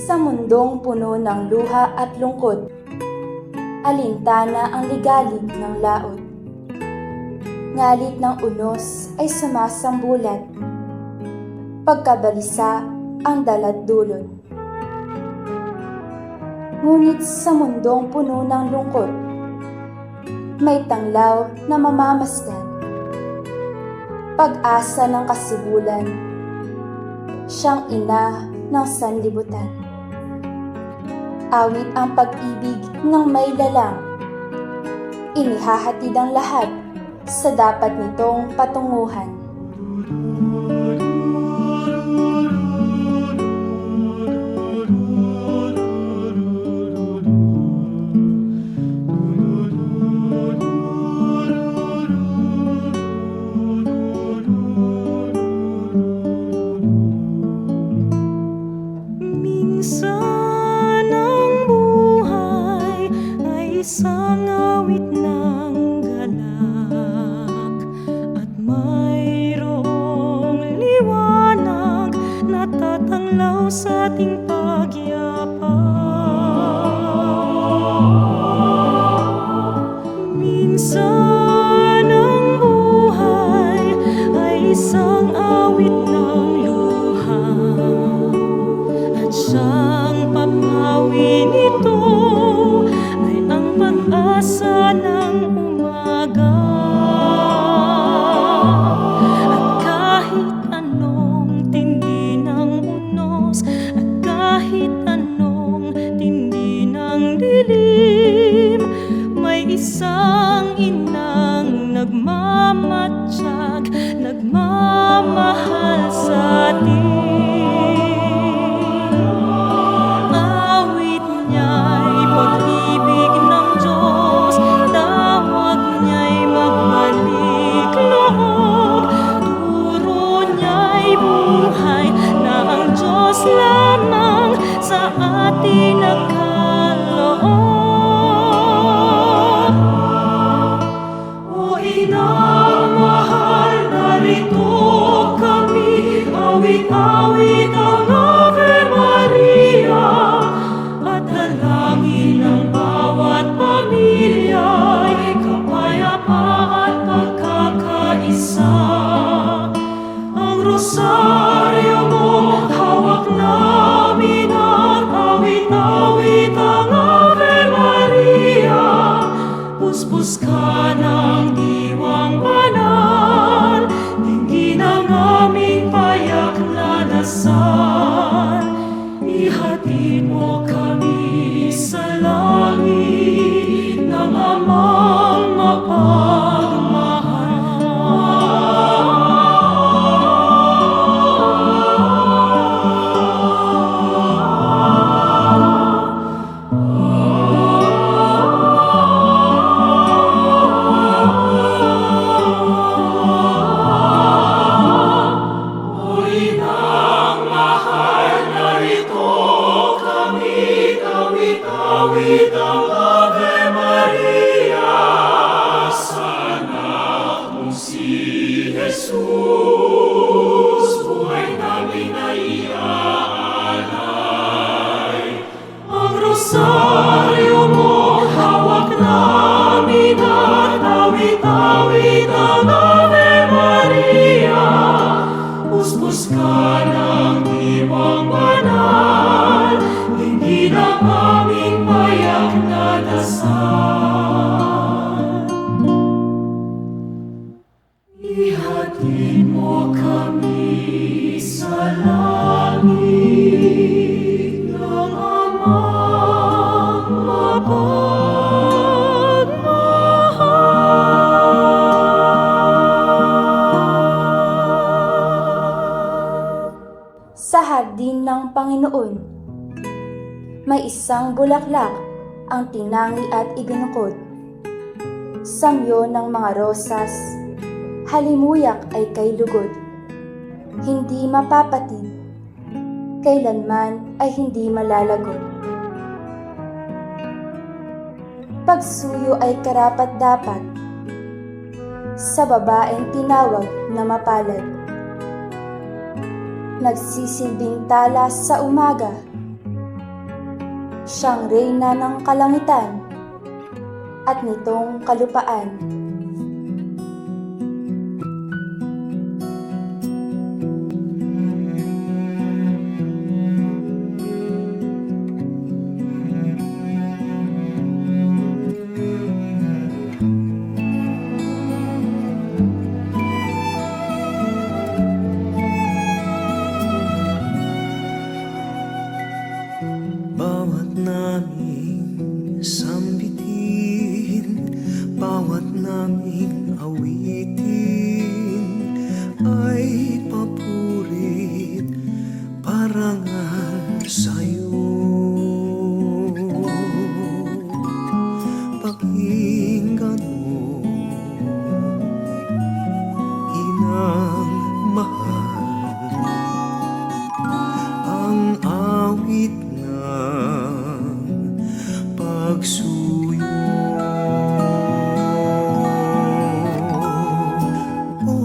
Sa mundong puno ng luha at lungkot, alintana ang ligalig ng laot. Ngalit ng unos ay sumasambulat, pagkabalisa ang dalat dulot. Ngunit sa mundong puno ng lungkot, may tanglaw na mamamasdan. Pag-asa ng kasibulan, siyang ina ng sanlibutan. Awit ang pag-ibig ng may lalang, inihahatid ang lahat sa dapat nitong patunguhan. Minsan ang buhay ay isang awit ng galak, at mayroong liwanag na tatanglaw sa ating pagyapak. Minsan ang buhay ay isang awit ng luha, at siyang papawi nito ay ang pag-asa ng umaga. At kahit anong tindi ng unos, at kahit anong tindi ng dilim, may isang inang nagmamatsyag, nagmamahal sa atin. Awit niya'y pag-ibig ng Diyos, tawag niya'y magbalik loob, turo niya'y buhay na ang Diyos lamang sa atin nakaloob. O inang mahal, narito kami, awit-awit ang Ave Maria, at dalangin ng bawat pamilya'y kapayapaan at pagkakaisa. Ang rosaryo mo hawak namin, at awit-awit ang Ave Maria. Puspos ka ng diwang banal, dinggin ang aming payak na dasal. Ihatid mo kami sa langit ng Amang awit ang Ave Maria, sa anak mong si Jesus, buhay namin ay iaalay. Ang rosaryo mo hawak namin, at awit-awit ang Ave Maria. Puspos ka ng diwang banal, dinggin ang aming payak na dasal. Ihatid mo kami sa langit ng Amang mapagmahal. Sa hardin ng Panginoon, may isang bulaklak ang tinangi at ibinukod. Samyo ng mga rosas, halimuyak ay kay lugod. Hindi mapapatid, kailanman ay hindi malalagot. Pagsuyo ay karapat-dapat, sa babaeng tinawag na mapalad. Nagsisilbing tala sa umaga, Siyang reyna ng kalangitan at nitong kalupaan. Bawat naming sambitin, bawat naming awitin ay papurit parangal sa'yo. Pakinggan mo, inang mahal, ang awit pagsuyo. O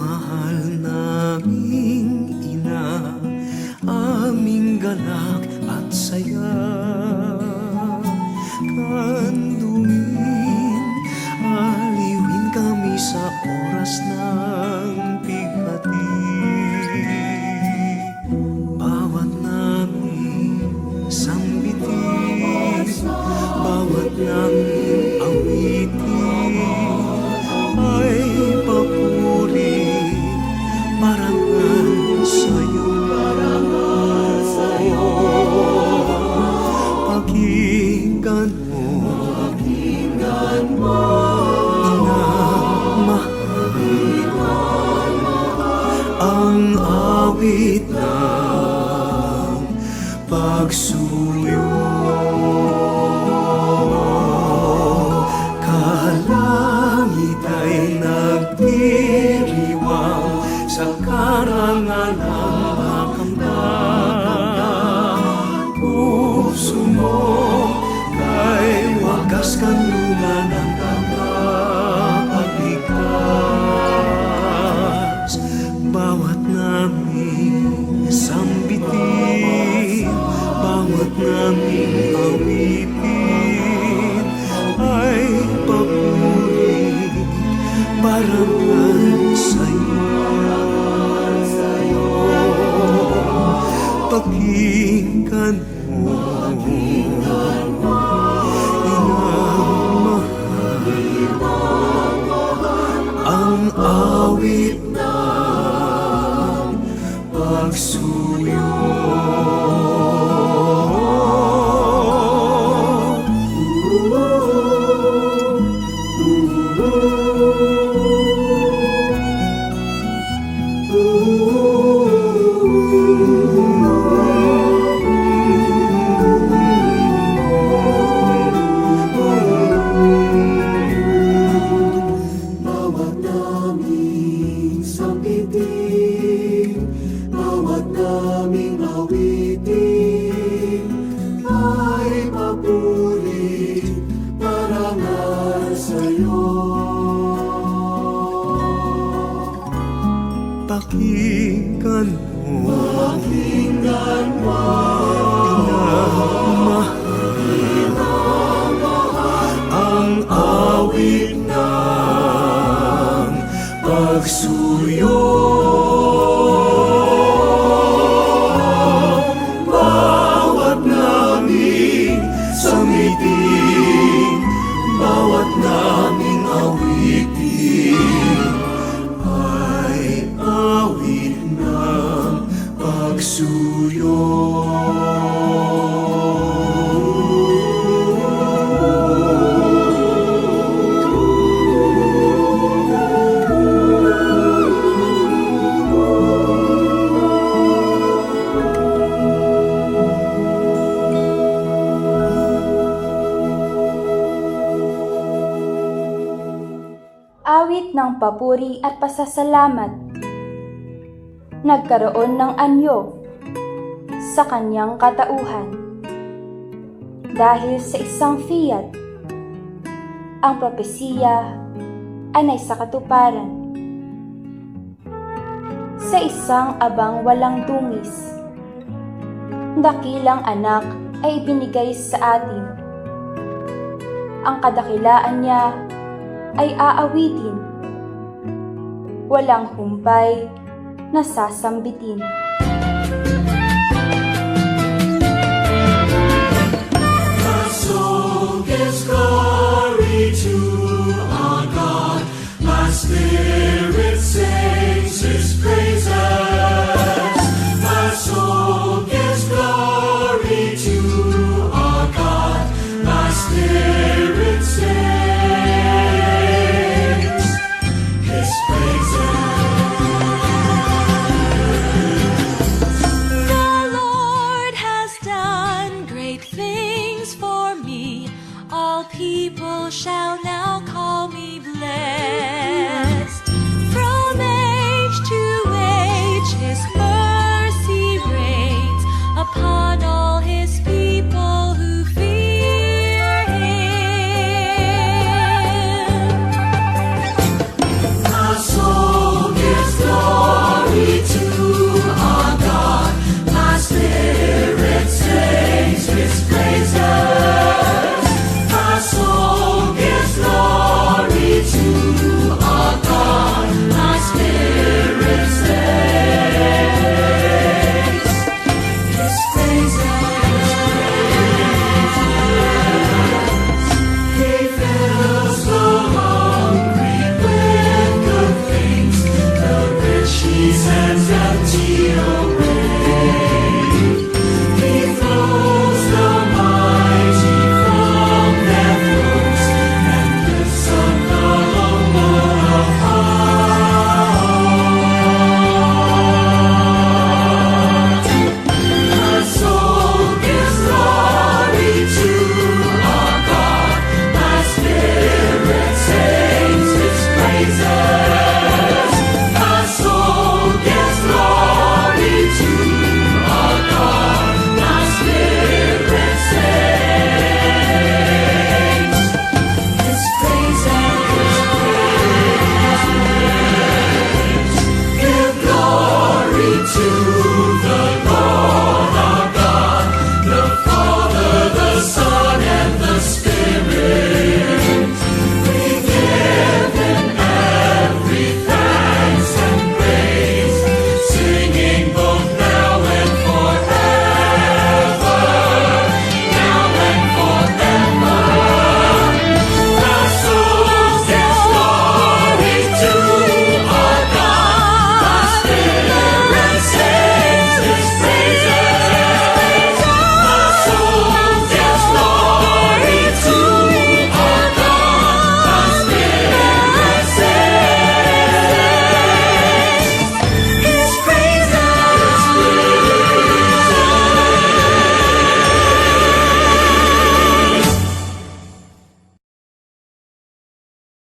mahal naming ina, aming galak at saya, kandumin, aliwin kami sa oras ng bighati. Bawat naming sambitin, bawat naming awitin ay papurit parangal sa'yo. Pakinggan mo, inang mahal, ang awit ng pagsuyo. Kalangit ay nagdiriwang sa karangalang makamtan. Puso mo kay wagas kanlungan ng tagapagligtas. Bawat naming sambitin, bawat naming awitin ay papurit parangal sa'yo. Pakinggan mo, inang mahal, ang awit ng pagsuyo. Bawat naming sambitin, bawat naming awitin ay papurit parangal sa'yo. Pakinggan mo, Pakinggan mo, inang mahal, ang awit ng pagsuyo. Bawat naming sambitin, bawat naming awitin ay awit ng pagsuyo. Awit ng papuri at pasasalamat. Nagkaroon ng anyo sa kanyang katauhan. Dahil sa isang fiat, ang propesiya ay sa katuparan. Sa isang abang walang dungis, dakilang anak ay binigay sa atin. Ang kadakilaan niya ay aawitin, walang humpay na sasambitin.